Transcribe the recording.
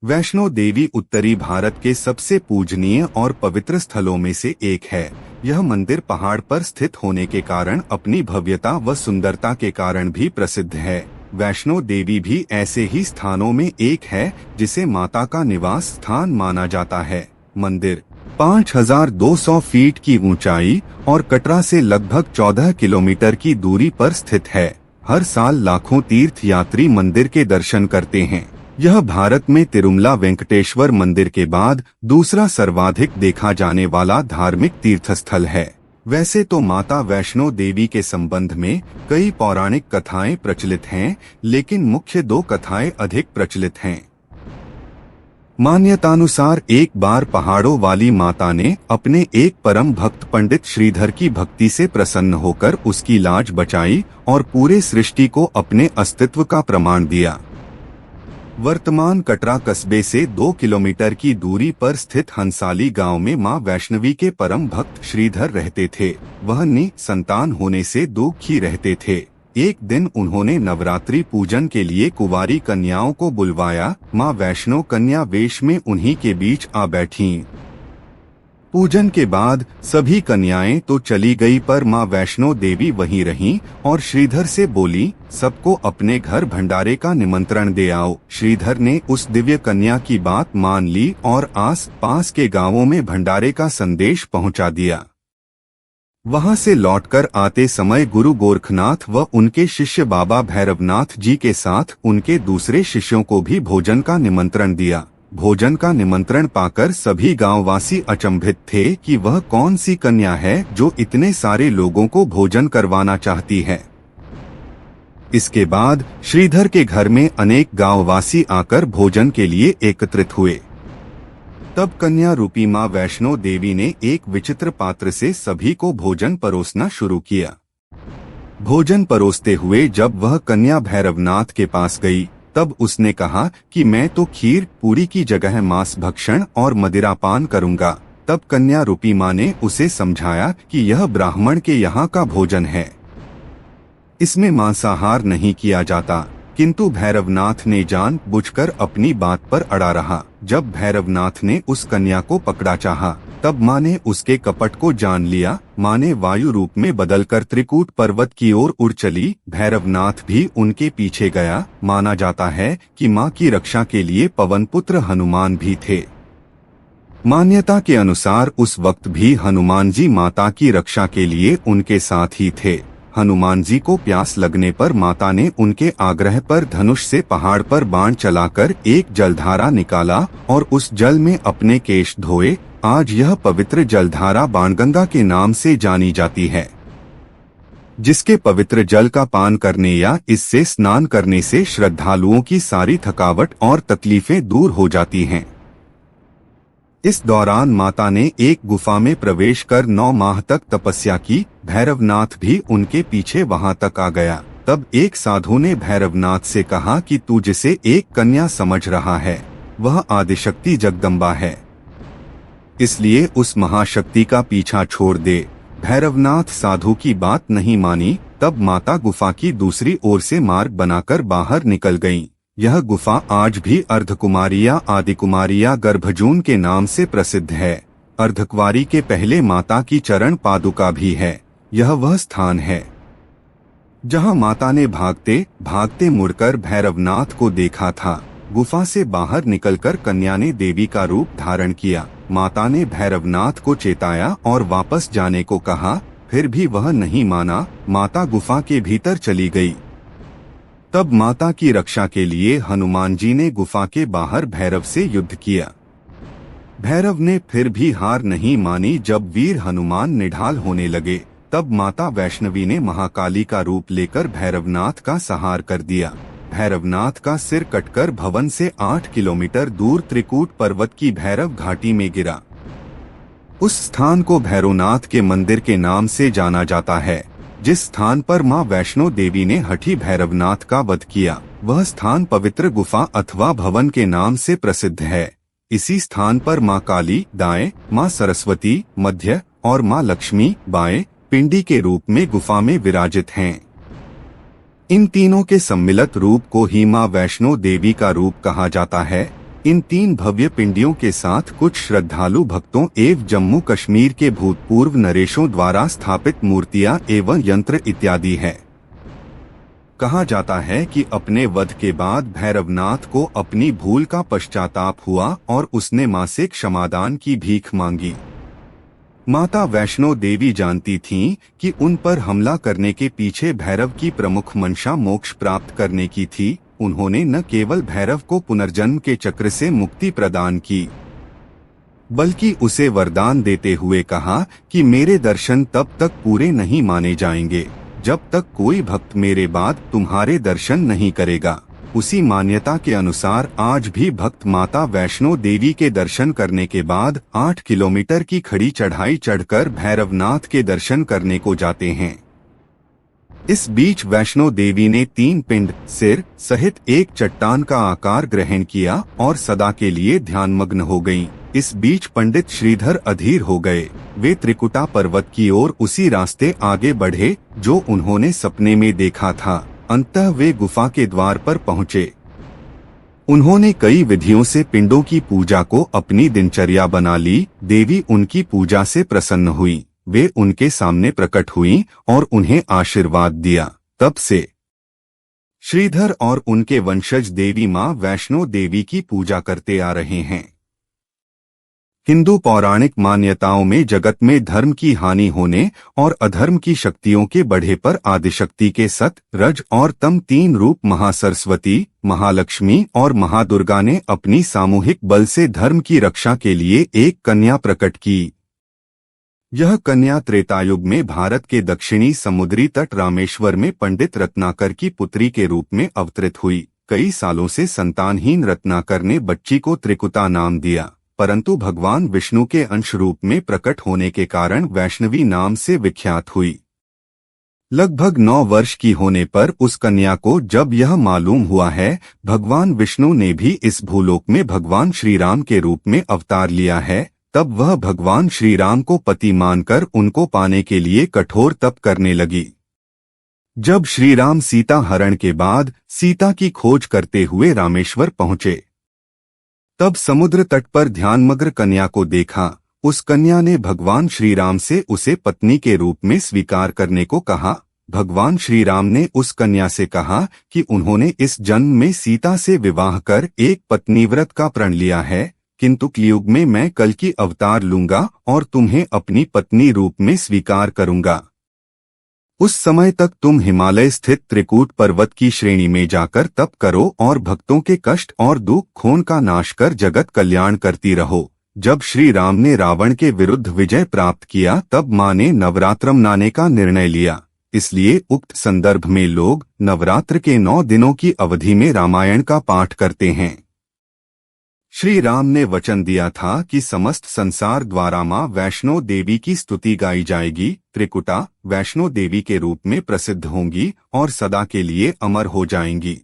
वैष्णो देवी उत्तरी भारत के सबसे पूजनीय और पवित्र स्थलों में से एक है। यह मंदिर पहाड़ पर स्थित होने के कारण अपनी भव्यता व सुंदरता के कारण भी प्रसिद्ध है। वैष्णो देवी भी ऐसे ही स्थानों में एक है जिसे माता का निवास स्थान माना जाता है। मंदिर 5200 फीट की ऊंचाई और कटरा से लगभग 14 किलोमीटर की दूरी पर स्थित है। हर साल लाखों तीर्थ यात्री मंदिर के दर्शन करते हैं। यह भारत में तिरुमला वेंकटेश्वर मंदिर के बाद दूसरा सर्वाधिक देखा जाने वाला धार्मिक तीर्थस्थल है। वैसे तो माता वैष्णो देवी के संबंध में कई पौराणिक कथाएं प्रचलित हैं, लेकिन मुख्य दो कथाएं अधिक प्रचलित हैं। मान्यतानुसार एक बार पहाड़ों वाली माता ने अपने एक परम भक्त पंडित श्रीधर की भक्ति से प्रसन्न होकर उसकी लाज बचाई और पूरे सृष्टि को अपने अस्तित्व का प्रमाण दिया। वर्तमान कटरा कस्बे से 2 किलोमीटर की दूरी पर स्थित हंसाली गांव में मां वैष्णवी के परम भक्त श्रीधर रहते थे। वह निसंतान होने से दुखी रहते थे। एक दिन उन्होंने नवरात्रि पूजन के लिए कुंवारी कन्याओं को बुलवाया। मां वैष्णो कन्या वेश में उन्हीं के बीच आ बैठीं। पूजन के बाद सभी कन्याएं तो चली गई, पर मां वैष्णो देवी वहीं रहीं और श्रीधर से बोली, सबको अपने घर भंडारे का निमंत्रण दे आओ। श्रीधर ने उस दिव्य कन्या की बात मान ली और आस पास के गांवों में भंडारे का संदेश पहुंचा दिया। वहां से लौटकर आते समय गुरु गोरखनाथ व उनके शिष्य बाबा भैरवनाथ जी के साथ उनके दूसरे शिष्यों को भी भोजन का निमंत्रण दिया। भोजन का निमंत्रण पाकर सभी गांववासी अचंभित थे कि वह कौन सी कन्या है जो इतने सारे लोगों को भोजन करवाना चाहती है। इसके बाद श्रीधर के घर में अनेक गांववासी आकर भोजन के लिए एकत्रित हुए। तब कन्या रूपी मां वैष्णो देवी ने एक विचित्र पात्र से सभी को भोजन परोसना शुरू किया। भोजन परोसते हुए जब वह कन्या भैरवनाथ के पास गई, तब उसने कहा कि मैं तो खीर पूरी की जगह मांस भक्षण और मदिरापान करूंगा। तब कन्या रूपी मां ने उसे समझाया कि यह ब्राह्मण के यहाँ का भोजन है, इसमें मांसाहार नहीं किया जाता। किंतु भैरवनाथ ने जानबूझकर अपनी बात पर अड़ा रहा। जब भैरवनाथ ने उस कन्या को पकड़ा चाहा, तब मां ने उसके कपट को जान लिया। मां ने वायु रूप में बदलकर त्रिकूट पर्वत की ओर उड़ चली। भैरवनाथ भी उनके पीछे गया। माना जाता है कि मां की रक्षा के लिए पवन पुत्र हनुमान भी थे। मान्यता के अनुसार उस वक्त भी हनुमान जी माता की रक्षा के लिए उनके साथ ही थे। हनुमान जी को प्यास लगने पर माता ने उनके आग्रह पर धनुष से पहाड़ पर बाण चलाकर एक जलधारा निकाला और उस जल में अपने केश धोए। आज यह पवित्र जलधारा बाणगंगा के नाम से जानी जाती है, जिसके पवित्र जल का पान करने या इससे स्नान करने से श्रद्धालुओं की सारी थकावट और तकलीफें दूर हो जाती हैं। इस दौरान माता ने एक गुफा में प्रवेश कर 9 माह तक तपस्या की। भैरवनाथ भी उनके पीछे वहां तक आ गया। तब एक साधु ने भैरवनाथ से कहा कि तू जिसे एक कन्या समझ रहा है, वह आदिशक्ति जगदम्बा है, इसलिए उस महाशक्ति का पीछा छोड़ दे। भैरवनाथ साधु की बात नहीं मानी। तब माता गुफा की दूसरी ओर से मार्ग बनाकर बाहर निकल गईं। यह गुफा आज भी अर्धकुमारिया आदिकुमारिया गर्भजून के नाम से प्रसिद्ध है। अर्धकुंवारी के पहले माता की चरण पादुका भी है। यह वह स्थान है जहां माता ने भागते भागते मुड़कर भैरवनाथ को देखा था। गुफा से बाहर निकलकर कन्या ने देवी का रूप धारण किया। माता ने भैरवनाथ को चेताया और वापस जाने को कहा, फिर भी वह नहीं माना। माता गुफा के भीतर चली गई। तब माता की रक्षा के लिए हनुमान जी ने गुफा के बाहर भैरव से युद्ध किया। भैरव ने फिर भी हार नहीं मानी। जब वीर हनुमान निढाल होने लगे, तब माता वैष्णवी ने महाकाली का रूप लेकर भैरवनाथ का संहार कर दिया। भैरवनाथ का सिर कटकर भवन से 8 किलोमीटर दूर त्रिकूट पर्वत की भैरव घाटी में गिरा। उस स्थान को भैरवनाथ के मंदिर के नाम से जाना जाता है। जिस स्थान पर मां वैष्णो देवी ने हठी भैरवनाथ का वध किया, वह स्थान पवित्र गुफा अथवा भवन के नाम से प्रसिद्ध है। इसी स्थान पर मां काली दाएं, मां सरस्वती मध्य और मां लक्ष्मी बाएं पिंडी के रूप में गुफा में विराजित हैं। इन तीनों के सम्मिलित रूप को ही मां वैष्णो देवी का रूप कहा जाता है। इन 3 भव्य पिंडियों के साथ कुछ श्रद्धालु भक्तों एवं जम्मू कश्मीर के भूतपूर्व नरेशों द्वारा स्थापित मूर्तियां एवं यंत्र इत्यादि है। कहा जाता है कि अपने वध के बाद भैरवनाथ को अपनी भूल का पश्चाताप हुआ और उसने मां से क्षमादान की भीख मांगी। माता वैष्णो देवी जानती थीं कि उन पर हमला करने के पीछे भैरव की प्रमुख मंशा मोक्ष प्राप्त करने की थी। उन्होंने न केवल भैरव को पुनर्जन्म के चक्र से मुक्ति प्रदान की, बल्कि उसे वरदान देते हुए कहा कि मेरे दर्शन तब तक पूरे नहीं माने जाएंगे जब तक कोई भक्त मेरे बाद तुम्हारे दर्शन नहीं करेगा। उसी मान्यता के अनुसार आज भी भक्त माता वैष्णो देवी के दर्शन करने के बाद 8 किलोमीटर की खड़ी चढ़ाई चढ़कर भैरवनाथ के दर्शन करने को जाते हैं। इस बीच वैष्णो देवी ने 3 पिंड, सिर सहित एक चट्टान का आकार ग्रहण किया और सदा के लिए ध्यानमग्न हो गईं। इस बीच पंडित श्रीधर अधीर हो गए। वे त्रिकुटा पर्वत की ओर उसी रास्ते आगे बढ़े जो उन्होंने सपने में देखा था। अंततः वे गुफा के द्वार पर पहुँचे। उन्होंने कई विधियों से पिंडों की पूजा को अपनी दिनचर्या बना ली। देवी उनकी पूजा से प्रसन्न हुई। वे उनके सामने प्रकट हुईं और उन्हें आशीर्वाद दिया। तब से श्रीधर और उनके वंशज देवी मां वैष्णो देवी की पूजा करते आ रहे हैं। हिंदू पौराणिक मान्यताओं में जगत में धर्म की हानि होने और अधर्म की शक्तियों के बढ़े पर आदिशक्ति के सत, रज और तम 3 रूप महासरस्वती, महालक्ष्मी और महादुर्गा ने अपनी सामूहिक बल से धर्म की रक्षा के लिए एक कन्या प्रकट की। यह कन्या त्रेतायुग में भारत के दक्षिणी समुद्री तट रामेश्वर में पंडित रत्नाकर की पुत्री के रूप में अवतरित हुई। कई सालों से संतानहीन रत्नाकर ने बच्ची को त्रिकुटा नाम दिया, परंतु भगवान विष्णु के अंश रूप में प्रकट होने के कारण वैष्णवी नाम से विख्यात हुई। लगभग 9 वर्ष की होने पर उस कन्या को जब यह मालूम हुआ है भगवान विष्णु ने भी इस भूलोक में भगवान श्री राम के रूप में अवतार लिया है, तब वह भगवान श्री राम को पति मानकर उनको पाने के लिए कठोर तप करने लगी। जब श्री राम सीता हरण के बाद सीता की खोज करते हुए रामेश्वर पहुंचे, तब समुद्र तट पर ध्यानमग्न कन्या को देखा। उस कन्या ने भगवान श्री राम से उसे पत्नी के रूप में स्वीकार करने को कहा। भगवान श्री राम ने उस कन्या से कहा कि उन्होंने इस जन्म में सीता से विवाह कर एक पत्नीव्रत का प्रण लिया है, किंतु कलयुग में मैं कल की अवतार लूंगा और तुम्हें अपनी पत्नी रूप में स्वीकार करूंगा। उस समय तक तुम हिमालय स्थित त्रिकूट पर्वत की श्रेणी में जाकर तप करो और भक्तों के कष्ट और दुख खून का नाश कर जगत कल्याण करती रहो। जब श्री राम ने रावण के विरुद्ध विजय प्राप्त किया तब मां ने नवरात्र मनाने का निर्णय लिया। इसलिए उक्त संदर्भ में लोग नवरात्र के 9 दिनों की अवधि में रामायण का पाठ करते हैं। श्री राम ने वचन दिया था कि समस्त संसार द्वारा मां वैष्णो देवी की स्तुति गाई जाएगी। त्रिकुटा वैष्णो देवी के रूप में प्रसिद्ध होंगी और सदा के लिए अमर हो जाएंगी।